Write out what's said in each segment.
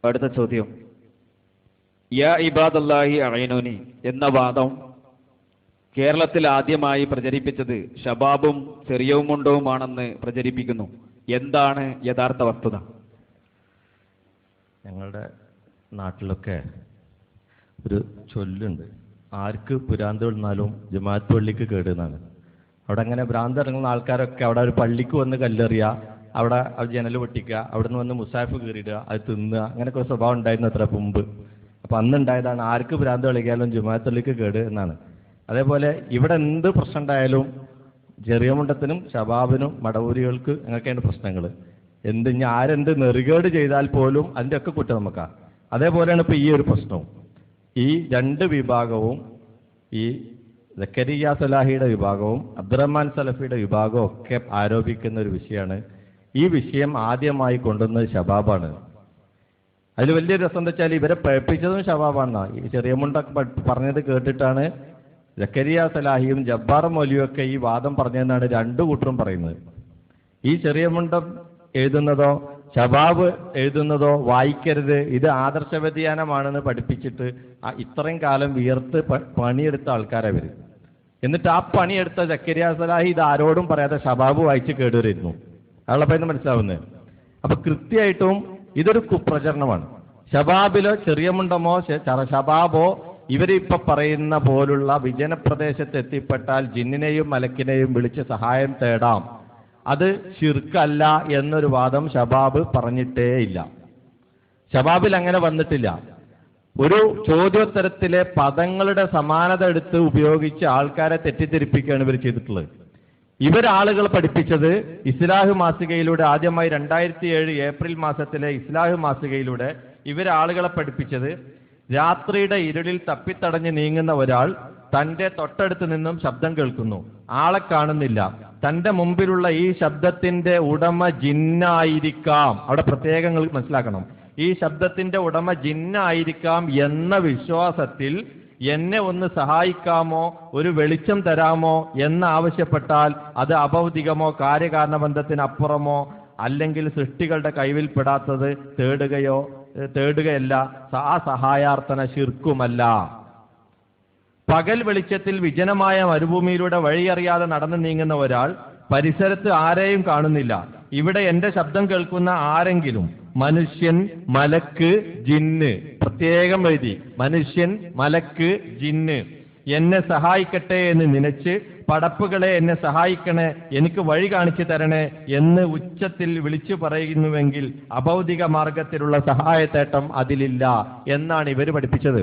അടുത്ത ചോദ്യം, യാ ഇബാദല്ലാഹി അഈനൂനി എന്ന വാദം കേരളത്തിൽ ആദ്യമായി പ്രചരിപ്പിച്ചത് ഷബാബും ചെറിയമുണ്ടവുമാണെന്ന് പ്രചരിപ്പിക്കുന്നു. എന്താണ് യഥാർത്ഥ വസ്തുത? ഞങ്ങളുടെ നാട്ടിലൊക്കെ ഒരു ചൊല്ലുണ്ട്, ആർക്ക് ഭ്രാന്ത് വന്നാലും ജമാഅത്ത് പള്ളിക്ക് കേടുന്നാണ്. അവിടെ അങ്ങനെ ഭ്രാന്ത് ഇറങ്ങുന്ന ആൾക്കാരൊക്കെ അവിടെ ഒരു പള്ളിക്ക് വന്ന് കല്ലെറിയുക, അവിടെ ജനൽ പൊട്ടിക്കുക, അവിടെ നിന്ന് വന്ന് മുസാഫ് കീറിയിടുക, അത് തിന്നുക, അങ്ങനെയൊക്കെ ഒരു സ്വഭാവം ഉണ്ടായിരുന്നു അത്ര മുമ്പ്. അപ്പം അന്നുണ്ടായതാണ് ആർക്ക് ഭ്രാന്ത് കളിക്കാലും ജമാഅത്ത് പള്ളിക്ക് കേട് എന്നാണ്. അതേപോലെ ഇവിടെ എന്ത് പ്രശ്നം ഉണ്ടായാലും ചെറിയ മുണ്ടത്തിനും ഷബാബിനും മടവൂരികൾക്ക് അങ്ങനെയൊക്കെയാണ് പ്രശ്നങ്ങൾ. ഇനി ആരെന്ത് നെറുകേട് ചെയ്താൽ പോലും അതിൻ്റെ ഒക്കെ കുറ്റം നമുക്കാണ്. അതേപോലെയാണ് ഇപ്പോൾ ഈ ഒരു പ്രശ്നവും. ഈ രണ്ട് വിഭാഗവും, ഈ സക്കരിയ സലാഹിയുടെ വിഭാഗവും അബ്ദുറഹ്മാൻ സലഫിയുടെ വിഭാഗവും ഒക്കെ ആരോപിക്കുന്ന ഒരു വിഷയമാണ്. ഈ വിഷയം ആദ്യമായി കൊണ്ടുവന്നത് ഷബാബാണ്. അതിൽ വലിയ രസം എന്താ വെച്ചാൽ ഇവരെ പഴപ്പിച്ചതും ഷബാബാണ്. ഈ ചെറിയ മുണ്ടൊക്കെ പറഞ്ഞത് കേട്ടിട്ടാണ് സക്കരിയ സലാഹിയും ജബ്ബാർ മൗലവിയും ഒക്കെ ഈ വാദം പറഞ്ഞതെന്നാണ് രണ്ടു കൂട്ടരും പറയുന്നത്. ഈ ചെറിയ മുണ്ടം എഴുതുന്നതോ ഷബാബ് എഴുതുന്നതോ വായിക്കരുത്, ഇത് ആദർശ വ്യതിയാനമാണെന്ന് പഠിപ്പിച്ചിട്ട് ഇത്രയും കാലം വിയർത്ത് പണിയെടുത്ത ആൾക്കാരെ വരും. എന്നിട്ട് ആ പണിയെടുത്ത സക്കരിയ സലാഹി ഇത് ആരോടും പറയാതെ ഷബാബ് വായിച്ച് കേടുവരുന്നു. അയാളപ്പം മനസ്സിലാവുന്നത്. അപ്പൊ കൃത്യമായിട്ടും ഇതൊരു കുപ്രചരണമാണ്. ഷബാബിലോ ചെറിയ മുണ്ടമോ ഷബാബോ ഇവരിപ്പൊ പറയുന്ന പോലുള്ള വിജനപ്രദേശത്ത് എത്തിപ്പെട്ടാൽ ജിന്നിനെയും മലക്കിനെയും വിളിച്ച് സഹായം തേടാം, അത് ശിർക്കല്ല എന്നൊരു വാദം ഷബാബ് പറഞ്ഞിട്ടേ ഇല്ല. ഷബാബിൽ അങ്ങനെ വന്നിട്ടില്ല. ഒരു ചോദ്യോത്തരത്തിലെ പദങ്ങളുടെ സമാനത എടുത്ത് ഉപയോഗിച്ച് ആൾക്കാരെ തെറ്റിദ്ധരിപ്പിക്കുകയാണ് ഇവർ ചെയ്തിട്ടുള്ളത്. ഇവരാളുകൾ പഠിപ്പിച്ചത് ഇസ്ലാഹ് മാസികയിലൂടെ ആദ്യമായി 2007 ഏപ്രിൽ മാസത്തിലെ ഇസ്ലാഹ് മാസികയിലൂടെ ഇവരാളുകളെ പഠിപ്പിച്ചത് രാത്രിയുടെ ഇരുളിൽ തപ്പിത്തടഞ്ഞ് നീങ്ങുന്ന ഒരാൾ തൻ്റെ തൊട്ടടുത്ത് നിന്നും ശബ്ദം കേൾക്കുന്നു, ആളെ കാണുന്നില്ല, തൻ്റെ മുമ്പിലുള്ള ഈ ശബ്ദത്തിന്റെ ഉടമ ജിന്നായിരിക്കാം. അവിടെ പ്രത്യേകങ്ങൾ മനസ്സിലാക്കണം. ഈ ശബ്ദത്തിന്റെ ഉടമ ജിന്നായിരിക്കാം എന്ന വിശ്വാസത്തിൽ എന്നെ ഒന്ന് സഹായിക്കാമോ, ഒരു വെളിച്ചം തരാമോ എന്ന് ആവശ്യപ്പെട്ടാൽ അത് അഭൗതികമോ കാര്യകാരണബന്ധത്തിനപ്പുറമോ അല്ലെങ്കിൽ സൃഷ്ടികളുടെ കൈവിൽപ്പെടാത്തത് തേടുകയല്ല, ആ സഹായാർത്ഥന ശിർക്കുമല്ല. പകൽ വെളിച്ചത്തിൽ വിജനമായ മരുഭൂമിയിലൂടെ വഴിയറിയാതെ നടന്നു നീങ്ങുന്ന ഒരാൾ പരിസരത്ത് ആരെയും കാണുന്നില്ല. ഇവിടെ എന്റെ ശബ്ദം കേൾക്കുന്ന ആരെങ്കിലും മനുഷ്യൻ, മലക്ക്, ജിന്ന്, പ്രത്യേകം എഴുതി മനുഷ്യൻ, മലക്ക്, ജിന്ന് എന്നെ സഹായിക്കട്ടെ എന്ന് നനച്ച് പടപ്പുകളെ എന്നെ സഹായിക്കണേ, എനിക്ക് വഴി കാണിച്ചു തരണേ എന്ന് ഉച്ചത്തിൽ വിളിച്ചു പറയുന്നുവെങ്കിൽ അഭൗതിക മാർഗത്തിലുള്ള സഹായത്തേട്ടം അതിലില്ല എന്നാണ് ഇവർ പഠിപ്പിച്ചത്.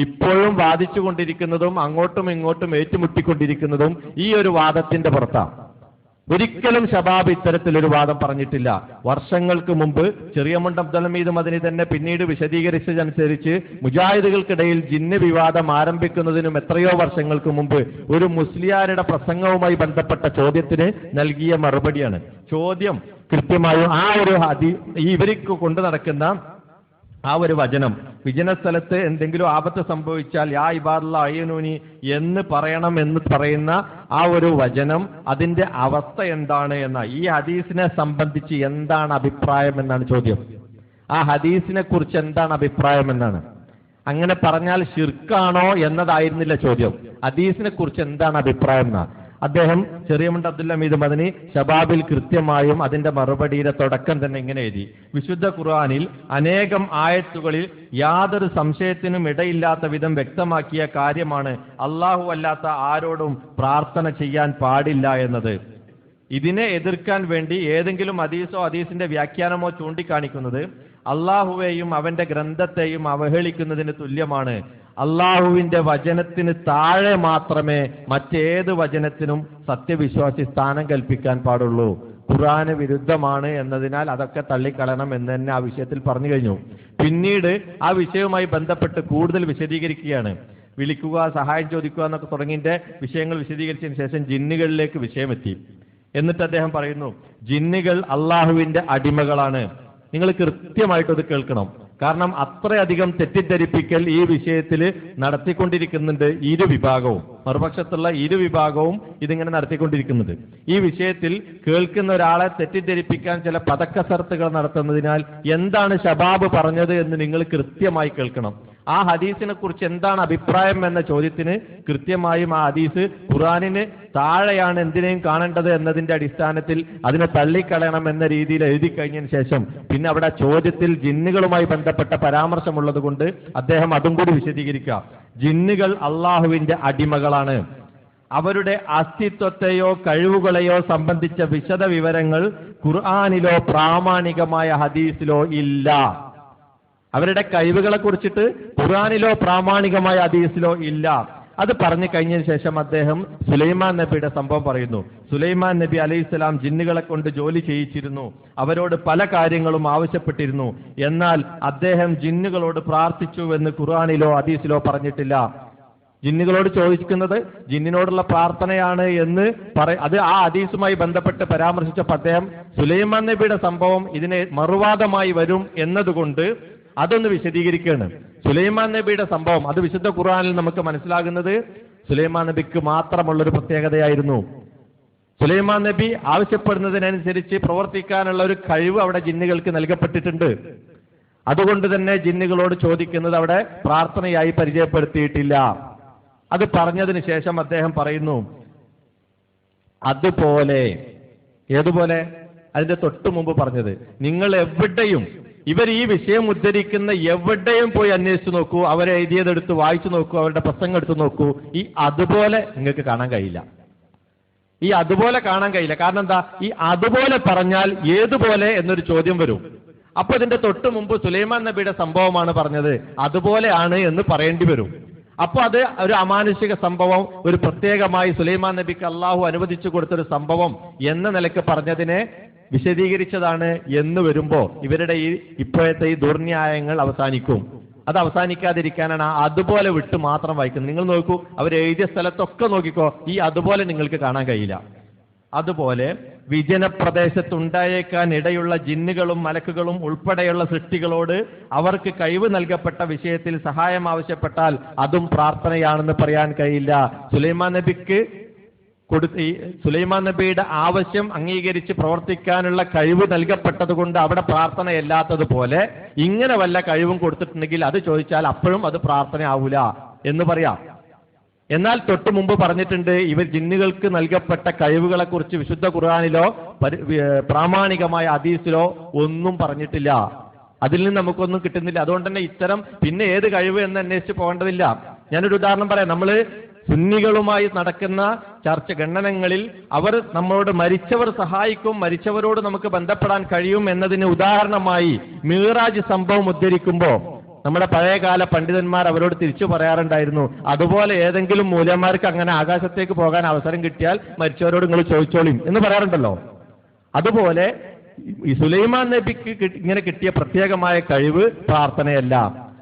ഇപ്പോഴും വാദിച്ചുകൊണ്ടിരിക്കുന്നതും അങ്ങോട്ടും ഇങ്ങോട്ടും ഏറ്റുമുട്ടിക്കൊണ്ടിരിക്കുന്നതും ഈ ഒരു വാദത്തിന്റെ പുറത്താണ്. ഒരിക്കലും ഷബാബ് ഇത്തരത്തിലൊരു വാദം പറഞ്ഞിട്ടില്ല. വർഷങ്ങൾക്ക് മുമ്പ് ചെറിയമുണ്ട് അബ്ദുൽ ഹമീദ് മദനി തന്നെ പിന്നീട് വിശദീകരിച്ചതനുസരിച്ച് മുജാഹിദുകൾക്കിടയിൽ ജിന്ന് വിവാദം ആരംഭിക്കുന്നതിനും എത്രയോ വർഷങ്ങൾക്ക് മുമ്പ് ഒരു മുസ്ലിയാരുടെ പ്രസംഗവുമായി ബന്ധപ്പെട്ട ചോദ്യത്തിന് നൽകിയ മറുപടിയാണ്. ചോദ്യം കൃത്യമായും ആ ഒരു ഇവർക്ക് കൊണ്ടു നടക്കുന്ന ആ ഒരു വചനം, വിജന സ്ഥലത്ത് എന്തെങ്കിലും ആപത്ത് സംഭവിച്ചാൽ യാ ഇബാദല്ലാഹി അഈനൂനി എന്ന് പറയണം എന്ന് പറയുന്ന ആ ഒരു വചനം, അതിന്റെ അവസ്ഥ എന്താണ് എന്ന, ഈ ഹദീസിനെ സംബന്ധിച്ച് എന്താണ് അഭിപ്രായം എന്നാണ് ചോദ്യം. ആ ഹദീസിനെ കുറിച്ച് എന്താണ് അഭിപ്രായം എന്നാണ്. അങ്ങനെ പറഞ്ഞാൽ ശിർക്കാണോ എന്നതായിരുന്നില്ല ചോദ്യം. ഹദീസിനെ കുറിച്ച് എന്താണ് അഭിപ്രായം എന്നാ. അദ്ദേഹം ചെറിയമുണ്ട് അബ്ദുൽ ഹമീദ് മദനി ഷബാബിൽ കൃത്യമായും അതിന്റെ മറുപടിയുടെ തുടക്കം തന്നെ ഇങ്ങനെ എഴുതി: വിശുദ്ധ ഖുർആനിൽ അനേകം ആയത്തുകളിൽ യാതൊരു സംശയത്തിനും ഇടയില്ലാത്ത വിധം വ്യക്തമാക്കിയ കാര്യമാണ് അല്ലാഹു അല്ലാത്ത ആരോടും പ്രാർത്ഥന ചെയ്യാൻ പാടില്ല എന്നത്. ഇതിനെ എതിർക്കാൻ വേണ്ടി ഏതെങ്കിലും ഹദീസോ ഹദീസിന്റെ വ്യാഖ്യാനമോ ചൂണ്ടിക്കാണിക്കുന്നത് അള്ളാഹുവേയും അവന്റെ ഗ്രന്ഥത്തെയും അവഹേളിക്കുന്നതിന് തുല്യമാണ്. അള്ളാഹുവിന്റെ വചനത്തിന് താഴെ മാത്രമേ മറ്റേത് വചനത്തിനും സത്യവിശ്വാസി സ്ഥാനം കൽപ്പിക്കാൻ പാടുള്ളൂ. ഖുർആന് വിരുദ്ധമാണ് എന്നതിനാൽ അതൊക്കെ തള്ളിക്കളയണം എന്ന് തന്നെ ആ വിഷയത്തിൽ പറഞ്ഞു കഴിഞ്ഞു. പിന്നീട് ആ വിഷയവുമായി ബന്ധപ്പെട്ട് കൂടുതൽ വിശദീകരിക്കുകയാണ്. വിളിക്കുക, സഹായം ചോദിക്കുക എന്നൊക്കെ തുടങ്ങിയ വിഷയങ്ങൾ വിശദീകരിച്ചതിന് ശേഷം ജിന്നുകളിലേക്ക് വിഷയമെത്തി. എന്നിട്ട് അദ്ദേഹം പറയുന്നു, ജിന്നുകൾ അള്ളാഹുവിന്റെ അടിമകളാണ്. നിങ്ങൾ കൃത്യമായിട്ടത് കേൾക്കണം. കാരണം അത്രയധികം തെറ്റിദ്ധരിപ്പിക്കൽ ഈ വിഷയത്തിൽ നടത്തിക്കൊണ്ടിരിക്കുന്നുണ്ട് ഇരു വിഭാഗവും. മറുപക്ഷത്തുള്ള ഇരു വിഭാഗവും ഇതിങ്ങനെ നടത്തിക്കൊണ്ടിരിക്കുന്നുണ്ട്. ഈ വിഷയത്തിൽ കേൾക്കുന്ന ഒരാളെ തെറ്റിദ്ധരിപ്പിക്കാൻ ചില പദക്കസർത്തുകൾ നടത്തുന്നതിനാൽ എന്താണ് ശബാബ് പറഞ്ഞത് എന്ന് നിങ്ങൾ കൃത്യമായി കേൾക്കണം. ആ ഹദീസിനെ കുറിച്ച് എന്താണ് അഭിപ്രായം എന്ന ചോദ്യത്തിന് കൃത്യമായും ആ ഹദീസ് ഖുർആനിന് താഴെയാണ് എന്തിനേയും കാണേണ്ടത് എന്നതിന്റെ അടിസ്ഥാനത്തിൽ അതിനെ തള്ളിക്കളയണം എന്ന രീതിയിൽ എഴുതി കഴിഞ്ഞതിന് ശേഷം പിന്നെ അവിടെ ചോദ്യത്തിൽ ജിന്നുകളുമായി ബന്ധപ്പെട്ട പരാമർശമുള്ളത് കൊണ്ട് അദ്ദേഹം അതും കൂടി വിശദീകരിക്കുക. ജിന്നുകൾ അള്ളാഹുവിന്റെ അടിമകളാണ്. അവരുടെ അസ്തിത്വത്തെയോ കഴിവുകളെയോ സംബന്ധിച്ച വിശദ വിവരങ്ങൾ ഖുർആനിലോ പ്രാമാണികമായ ഹദീസിലോ ഇല്ല. അവരുടെ കഴിവുകളെ കുറിച്ചിട്ട് ഖുർആനിലോ പ്രാമാണികമായ ഹദീസിലോ ഇല്ല. അത് പറഞ്ഞു കഴിഞ്ഞതിന് ശേഷം അദ്ദേഹം സുലൈമാൻ നബിയുടെ സംഭവം പറയുന്നു. സുലൈമാൻ നബി അലൈഹിസ്സലാം ജിന്നുകളെ കൊണ്ട് ജോലി ചെയ്യിച്ചിരുന്നു, അവരോട് പല കാര്യങ്ങളും ആവശ്യപ്പെട്ടിരുന്നു. എന്നാൽ അദ്ദേഹം ജിന്നുകളോട് പ്രാർത്ഥിച്ചുവെന്ന് ഖുർആനിലോ ഹദീസിലോ പറഞ്ഞിട്ടില്ല. ജിന്നുകളോട് ചോദിക്കുന്നത് ജിന്നിനോടുള്ള പ്രാർത്ഥനയാണ് എന്ന് അത് ആ ഹദീസുമായി ബന്ധപ്പെട്ട് പരാമർശിച്ചപ്പോൾ അദ്ദേഹം സുലൈമാൻ നബിയുടെ സംഭവം ഇതിനെ മറുവാദമായി വരും എന്നതുകൊണ്ട് അതൊന്ന് വിശദീകരിക്കുകയാണ്. സുലൈമാൻ നബിയുടെ സംഭവം അത് വിശുദ്ധ ഖുർആനിൽ നമുക്ക് മനസ്സിലാകുന്നത് സുലൈമാൻ നബിക്ക് മാത്രമുള്ളൊരു പ്രത്യേകതയായിരുന്നു. സുലൈമാൻ നബി ആവശ്യപ്പെടുന്നതിനനുസരിച്ച് പ്രവർത്തിക്കാനുള്ള ഒരു കഴിവ് അവിടെ ജിന്നുകൾക്ക് നൽകപ്പെട്ടിട്ടുണ്ട്. അതുകൊണ്ട് തന്നെ ജിന്നുകളോട് ചോദിക്കുന്നത് അവിടെ പ്രാർത്ഥനയായി പരിചയപ്പെടുത്തിയിട്ടില്ല. അത് പറഞ്ഞതിന് ശേഷം അദ്ദേഹം പറയുന്നു, അതുപോലെ ഏതുപോലെ അതിന്റെ തൊട്ടു മുമ്പ് പറഞ്ഞത്, നിങ്ങൾ എവിടെയും ഇവർ ഈ വിഷയം ഉദ്ധരിക്കുന്ന എവിടെയും പോയി അന്വേഷിച്ചു നോക്കൂ, അവരെ എഴുതിയതെടുത്ത് വായിച്ചു നോക്കൂ, അവരുടെ പ്രസംഗം എടുത്തു നോക്കൂ, ഈ അതുപോലെ നിങ്ങൾക്ക് കാണാൻ കഴിയില്ല. ഈ അതുപോലെ കാണാൻ കഴിയില്ല. കാരണം എന്താ? ഈ അതുപോലെ പറഞ്ഞാൽ ഏതുപോലെ എന്നൊരു ചോദ്യം വരും. അപ്പൊ ഇതിന്റെ തൊട്ടു മുമ്പ് സുലൈമാൻ നബിയുടെ സംഭവമാണ് പറഞ്ഞത്, അതുപോലെയാണ് എന്ന് പറയേണ്ടി വരും. അപ്പൊ അത് ഒരു അമാനുഷിക സംഭവം, ഒരു പ്രത്യേകമായി സുലൈമാൻ നബിക്ക് അള്ളാഹു അനുവദിച്ചു കൊടുത്തൊരു സംഭവം എന്ന നിലയ്ക്ക് പറഞ്ഞതിനെ വിശദീകരിച്ചതാണ് എന്ന് വരുമ്പോ ഇവരുടെ ഇപ്പോഴത്തെ ഈ ദുർന്യായങ്ങൾ അവസാനിക്കും. അത് അവസാനിക്കാതിരിക്കാനാണ് അതുപോലെ വിട്ട് മാത്രം വായിക്കുന്നത്. നിങ്ങൾ നോക്കൂ, അവർ എഴുതിയ സ്ഥലത്തൊക്കെ നോക്കിക്കോ, ഈ അതുപോലെ നിങ്ങൾക്ക് കാണാൻ കഴിയില്ല. അതുപോലെ വിജനപ്രദേശത്തുണ്ടായേക്കാൻ ഇടയുള്ള ജിന്നുകളും മലക്കുകളും ഉൾപ്പെടെയുള്ള സൃഷ്ടികളോട് അവർക്ക് കഴിവ് നൽകപ്പെട്ട വിഷയത്തിൽ സഹായം ആവശ്യപ്പെട്ടാൽ അതും പ്രാർത്ഥനയാണെന്ന് പറയാൻ കഴിയില്ല. സുലൈമാൻ നബിയുടെ ആവശ്യം അംഗീകരിച്ച് പ്രവർത്തിക്കാനുള്ള കഴിവ് നൽകപ്പെട്ടത് കൊണ്ട് അവിടെ പ്രാർത്ഥനയല്ലാത്തതുപോലെ ഇങ്ങനെ വല്ല കഴിവും കൊടുത്തിട്ടുണ്ടെങ്കിൽ അത് ചോദിച്ചാൽ അപ്പോഴും അത് പ്രാർത്ഥന ആവൂല എന്ന് പറയാം. എന്നാൽ തൊട്ടു മുമ്പ് പറഞ്ഞിട്ടുണ്ട്, ഇവർ ജിന്നുകൾക്ക് നൽകപ്പെട്ട കഴിവുകളെ കുറിച്ച് വിശുദ്ധ ഖുർആനിലോ പ്രാമാണികമായ ഹദീസിലോ ഒന്നും പറഞ്ഞിട്ടില്ല. അതിൽ നിന്ന് നമുക്കൊന്നും കിട്ടുന്നില്ല. അതുകൊണ്ട് തന്നെ ഇത്തരം പിന്നെ ഏത് കഴിവ് എന്ന് അന്വേഷിച്ച് പോകേണ്ടതില്ല. ഞാനൊരു ഉദാഹരണം പറയാം. നമ്മൾ സുന്നികളുമായി നടക്കുന്ന ചർച്ച ഖണ്ഡനങ്ങളിൽ അവർ നമ്മളോട് മരിച്ചവർ സഹായിക്കും, മരിച്ചവരോട് നമുക്ക് ബന്ധപ്പെടാൻ കഴിയും എന്നതിന് ഉദാഹരണമായി മിഅ്റാജ് സംഭവം ഉദ്ധരിക്കുമ്പോൾ നമ്മുടെ പഴയകാല പണ്ഡിതന്മാർ അവരോട് തിരിച്ചു പറയാറുണ്ടായിരുന്നു, അതുപോലെ ഏതെങ്കിലും മൂലന്മാർക്ക് അങ്ങനെ ആകാശത്തേക്ക് പോകാൻ അവസരം കിട്ടിയാൽ മരിച്ചവരോട് നിങ്ങൾ ചോദിച്ചോളിയും എന്ന് പറയാറുണ്ടല്ലോ. അതുപോലെ ഈ സുലൈമാൻ നബിക്ക് ഇങ്ങനെ കിട്ടിയ പ്രത്യേകമായ കഴിവ് പ്രാർത്ഥനയല്ല.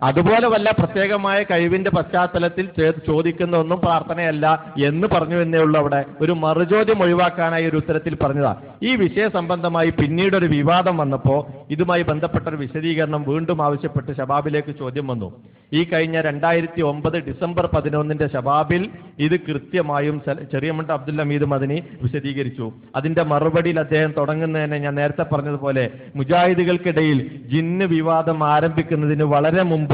അതുപോലെ വല്ല പ്രത്യേകമായ കഴിവിന്റെ പശ്ചാത്തലത്തിൽ ചോദിക്കുന്ന ഒന്നും പ്രാർത്ഥനയല്ല എന്ന് പറഞ്ഞു എന്നേ ഉള്ളൂ. അവിടെ ഒരു മറുചോദ്യം ഒഴിവാക്കാനായി ഒരു ഉത്തരത്തിൽ പറഞ്ഞതാ. ഈ വിഷയ സംബന്ധമായി പിന്നീട് ഒരു വിവാദം വന്നപ്പോൾ ഇതുമായി ബന്ധപ്പെട്ട ഒരു വിശദീകരണം വീണ്ടും ആവശ്യപ്പെട്ട് ശബാബിലേക്ക് ചോദ്യം വന്നു. ഈ കഴിഞ്ഞ 2009 ഡിസംബർ 11 ശബാബിൽ ഇത് കൃത്യമായും ചെറിയമുണ്ട അബ്ദുൽ ഹമീദ് മദനി വിശദീകരിച്ചു. അതിന്റെ മറുപടിയിൽ അദ്ദേഹം തുടങ്ങുന്നതിനെ ഞാൻ നേരത്തെ പറഞ്ഞതുപോലെ മുജാഹിദുകൾക്കിടയിൽ ജിന്ന് വിവാദം ആരംഭിക്കുന്നതിന് വളരെ മുമ്പ്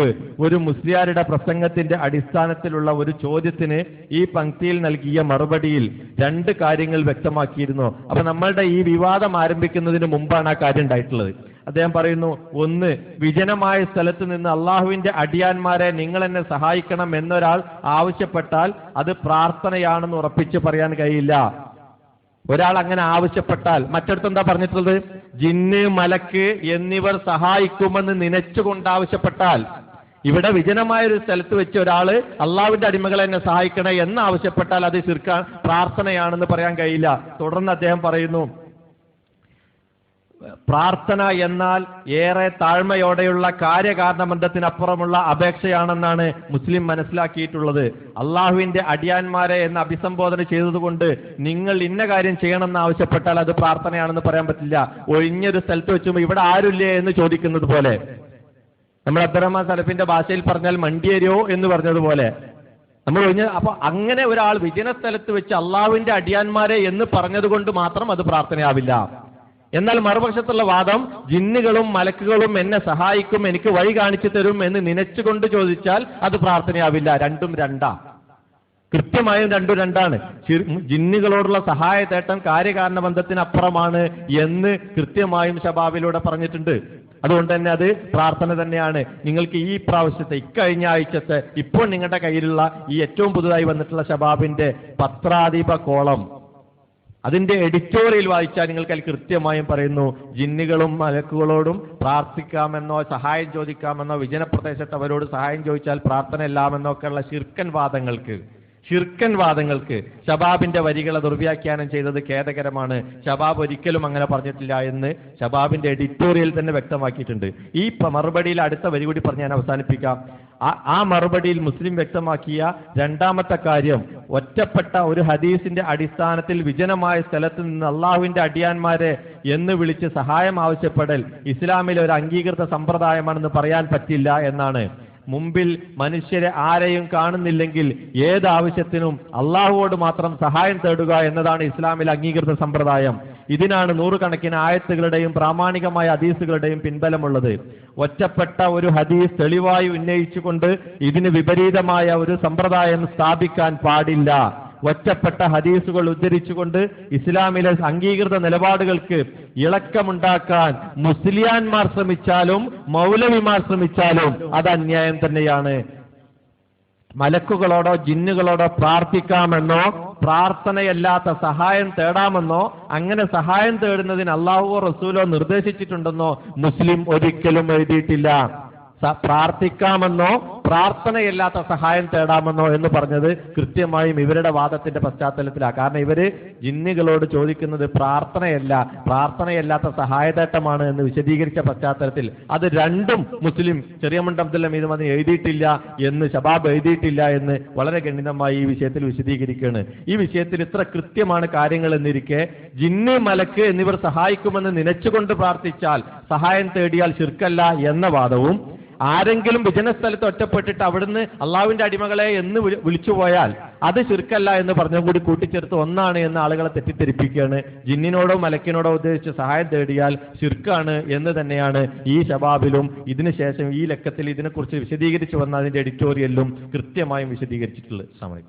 ഒരു മുസ്ലിയാരുടെ പ്രസംഗത്തിന്റെ അടിസ്ഥാനത്തിലുള്ള ഒരു ചോദ്യത്തിന് ഈ പങ്ക്തിയിൽ നൽകിയ മറുപടിയിൽ 2 കാര്യങ്ങൾ വ്യക്തമാക്കിയിരുന്നു. അപ്പൊ നമ്മളുടെ ഈ വിവാദം ആരംഭിക്കുന്നതിന് മുമ്പാണ് ആ കാര്യം ഉണ്ടായിട്ടുള്ളത്. അദ്ദേഹം പറയുന്നു, 1, വിജനമായ സ്ഥലത്ത് നിന്ന് അള്ളാഹുവിന്റെ അടിയാന്മാരെ നിങ്ങൾ എന്നെ സഹായിക്കണം എന്നൊരാൾ ആവശ്യപ്പെട്ടാൽ അത് പ്രാർത്ഥനയാണെന്ന് ഉറപ്പിച്ച് പറയാൻ കഴിയില്ല. ഒരാൾ അങ്ങനെ ആവശ്യപ്പെട്ടാൽ, മറ്റടുത്ത് എന്താ പറഞ്ഞിട്ടുള്ളത്? ജിന്ന് മലക്ക് എന്നിവർ സഹായിക്കുമെന്ന് നനച്ചുകൊണ്ട് ആവശ്യപ്പെട്ടാൽ. ഇവിടെ വിജനമായ ഒരു സ്ഥലത്ത് വെച്ച് ഒരാള് അള്ളാഹുവിന്റെ അടിമകളെ എന്നെ സഹായിക്കണേ എന്ന് ആവശ്യപ്പെട്ടാൽ അത് ശിർക്കാ പ്രാർത്ഥനയാണെന്ന് പറയാൻ കഴിയില്ല. തുടർന്ന് അദ്ദേഹം പറയുന്നു, പ്രാർത്ഥന എന്നാൽ ഏറെ താഴ്മയോടെയുള്ള കാര്യകാരണബന്ധത്തിനപ്പുറമുള്ള അപേക്ഷയാണെന്നാണ് മുസ്ലിം മനസ്സിലാക്കിയിട്ടുള്ളത്. അള്ളാഹുവിന്റെ അടിയാന്മാരെ എന്ന് അഭിസംബോധന ചെയ്തതുകൊണ്ട് നിങ്ങൾ ഇന്ന കാര്യം ചെയ്യണമെന്ന് ആവശ്യപ്പെട്ടാൽ അത് പ്രാർത്ഥനയാണെന്ന് പറയാൻ പറ്റില്ല. ഒഴിഞ്ഞൊരു സ്ഥലത്ത് വെച്ചുമ്പോൾ ഇവിടെ ആരുമില്ലേ എന്ന് ചോദിക്കുന്നത് പോലെ നമ്മൾ അബ്ദുറഹ്മാൻ സലഫിന്റെ ഭാഷയിൽ പറഞ്ഞാൽ മണ്ടിയേരോ എന്ന് പറഞ്ഞതുപോലെ നമ്മൾ കഴിഞ്ഞ അപ്പൊ അങ്ങനെ ഒരാൾ വിജന സ്ഥലത്ത് വെച്ച് അള്ളാഹുവിന്റെ അടിയാന്മാരെ എന്ന് പറഞ്ഞതുകൊണ്ട് മാത്രം അത് പ്രാർത്ഥനയാവില്ല. എന്നാൽ മറുപക്ഷത്തുള്ള വാദം ജിന്നുകളും മലക്കുകളും എന്നെ സഹായിക്കും, എനിക്ക് വഴി കാണിച്ചു തരും എന്ന് നനച്ചുകൊണ്ട് ചോദിച്ചാൽ അത് പ്രാർത്ഥനയാവില്ല. രണ്ടും രണ്ടാ, കൃത്യമായും രണ്ടും രണ്ടാണ്. ജിന്നുകളോടുള്ള സഹായ തേട്ടം കാര്യകാരണ ബന്ധത്തിനപ്പുറമാണ് എന്ന് കൃത്യമായും ശബാബിലൂടെ പറഞ്ഞിട്ടുണ്ട്. അതുകൊണ്ട് തന്നെ അത് പ്രാർത്ഥന തന്നെയാണ്. നിങ്ങൾക്ക് ഈ പ്രാവശ്യത്തെ ഇക്കഴിഞ്ഞ ആഴ്ചത്തെ ഇപ്പോൾ നിങ്ങളുടെ കയ്യിലുള്ള ഈ ഏറ്റവും പുതുതായി വന്നിട്ടുള്ള ശബാബിന്റെ പത്രാധിപ കോളം, അതിന്റെ എഡിറ്റോറിയൽ വായിച്ചാൽ നിങ്ങൾക്ക് അതിൽ കൃത്യമായും പറയുന്നു, ജിന്നുകളും മലക്കുകളോടും പ്രാർത്ഥിക്കാമെന്നോ സഹായം ചോദിക്കാമെന്നോ വിജനപ്രദേശത്ത് അവരോട് സഹായം ചോദിച്ചാൽ പ്രാർത്ഥന ഇല്ലാമെന്നൊക്കെയുള്ള ഷിർക്കൻ വാദങ്ങൾക്ക് ശബാബിന്റെ വരികളെ ദുർവ്യാഖ്യാനം ചെയ്തത് ഖേദകരമാണ്. ശബാബ് ഒരിക്കലും അങ്ങനെ പറഞ്ഞിട്ടില്ല എന്ന് ശബാബിന്റെ എഡിറ്റോറിയൽ തന്നെ വ്യക്തമാക്കിയിട്ടുണ്ട്. ഈ മറുപടിയിൽ അടുത്ത വരി കൂടി പറഞ്ഞ് ഞാൻ അവസാനിപ്പിക്കാം. ആ മറുപടിയിൽ മുസ്ലിം വ്യക്തമാക്കിയ രണ്ടാമത്തെ കാര്യം, ഒറ്റപ്പെട്ട ഒരു ഹദീസിന്റെ അടിസ്ഥാനത്തിൽ വിജനമായ സ്ഥലത്ത് നിന്ന് അള്ളാഹുവിന്റെ അടിയാന്മാരെ എന്ന് വിളിച്ച് സഹായം ആവശ്യപ്പെടൽ ഇസ്ലാമിലെ ഒരു അംഗീകൃത സമ്പ്രദായമാണെന്ന് പറയാൻ പറ്റില്ല എന്നാണ്. മുമ്പിൽ മനുഷ്യരെ ആരെയും കാണുന്നില്ലെങ്കിൽ ഏതാവശ്യത്തിനും അള്ളാഹുവോട് മാത്രം സഹായം തേടുക എന്നതാണ് ഇസ്ലാമിലെ അംഗീകൃത സമ്പ്രദായം. ഇതിനാണ് നൂറുകണക്കിന് ആയത്തുകളുടെയും പ്രാമാണികമായ ഹദീസുകളുടെയും പിൻബലമുള്ളത്. ഒറ്റപ്പെട്ട ഒരു ഹദീസ് തെളിവായി ഉന്നയിച്ചുകൊണ്ട് ഇതിന് വിപരീതമായ ഒരു സമ്പ്രദായം സ്ഥാപിക്കാൻ പാടില്ല. ഒറ്റപ്പെട്ട ഹദീസുകൾ ഉദ്ധരിച്ചുകൊണ്ട് ഇസ്ലാമിലെ അംഗീകൃത നിലപാടുകൾക്ക് ഇളക്കമുണ്ടാക്കാൻ മുസ്ലിയാന്മാർ ശ്രമിച്ചാലും മൗലവിമാർ ശ്രമിച്ചാലും അത് അന്യായം തന്നെയാണ്. മലക്കുകളോടോ ജിന്നുകളോടോ പ്രാർത്ഥിക്കാമെന്നോ പ്രാർത്ഥനയല്ലാത്ത സഹായം തേടാമെന്നോ അങ്ങനെ സഹായം തേടുന്നതിന് അള്ളാഹുവോ റസൂലോ നിർദ്ദേശിച്ചിട്ടുണ്ടെന്നോ മുസ്ലിം ഒരിക്കലും എഴുതിയിട്ടില്ല. പ്രാർത്ഥിക്കാമെന്നോ പ്രാർത്ഥനയല്ലാത്ത സഹായം തേടാമെന്നോ എന്ന് പറഞ്ഞത് കൃത്യമായും ഇവരുടെ വാദത്തിന്റെ പശ്ചാത്തലത്തിലാണ്. കാരണം ഇവര് ജിന്നുകളോട് ചോദിക്കുന്നത് പ്രാർത്ഥനയല്ലാത്ത സഹായതേട്ടമാണ് എന്ന് വിശദീകരിച്ച പശ്ചാത്തലത്തിൽ അത് രണ്ടും മുസ്ലിം ചെറിയമുണ്ട് അബ്ദുൽ ഹമീദ് മദനി എഴുതിയിട്ടില്ല എന്ന് ശബാബ് എഴുതിയിട്ടില്ല എന്ന് വളരെ ഗണ്യമായി ഈ വിഷയത്തിൽ വിശദീകരിക്കുകയാണ്. ഈ വിഷയത്തിൽ ഇത്ര കൃത്യമാണ് കാര്യങ്ങൾ എന്നിരിക്കെ ജിന്ന് മലക്ക് എന്നിവർ സഹായിക്കുമെന്ന് നനച്ചുകൊണ്ട് പ്രാർത്ഥിച്ചാൽ സഹായം തേടിയാൽ ശിർക്കല്ല എന്ന വാദവും, ആരെങ്കിലും വിജനസ്ഥലത്ത് ഒറ്റപ്പെട്ടിട്ട് അവിടുന്ന് അള്ളാഹുവിന്റെ അടിമകളെ എന്ന് വിളിച്ചുപോയാൽ അത് ശിർക്കല്ല എന്ന് പറഞ്ഞും കൂടി കൂട്ടിച്ചേർത്ത് ഒന്നാണ് എന്ന് ആളുകളെ തെറ്റിദ്ധരിപ്പിക്കുകയാണ്. ജിന്നിനോടോ മലക്കിനോടോ ഉദ്ദേശിച്ച് സഹായം തേടിയാൽ ശിർക്കാണ് എന്ന് തന്നെയാണ് ഈ ശബാബിലും ഇതിനുശേഷം ഈ ലക്കത്തിൽ ഇതിനെക്കുറിച്ച് വിശദീകരിച്ചു വന്ന അതിന്റെ എഡിറ്റോറിയലിലും കൃത്യമായും വിശദീകരിച്ചിട്ടുള്ളത്. സമയം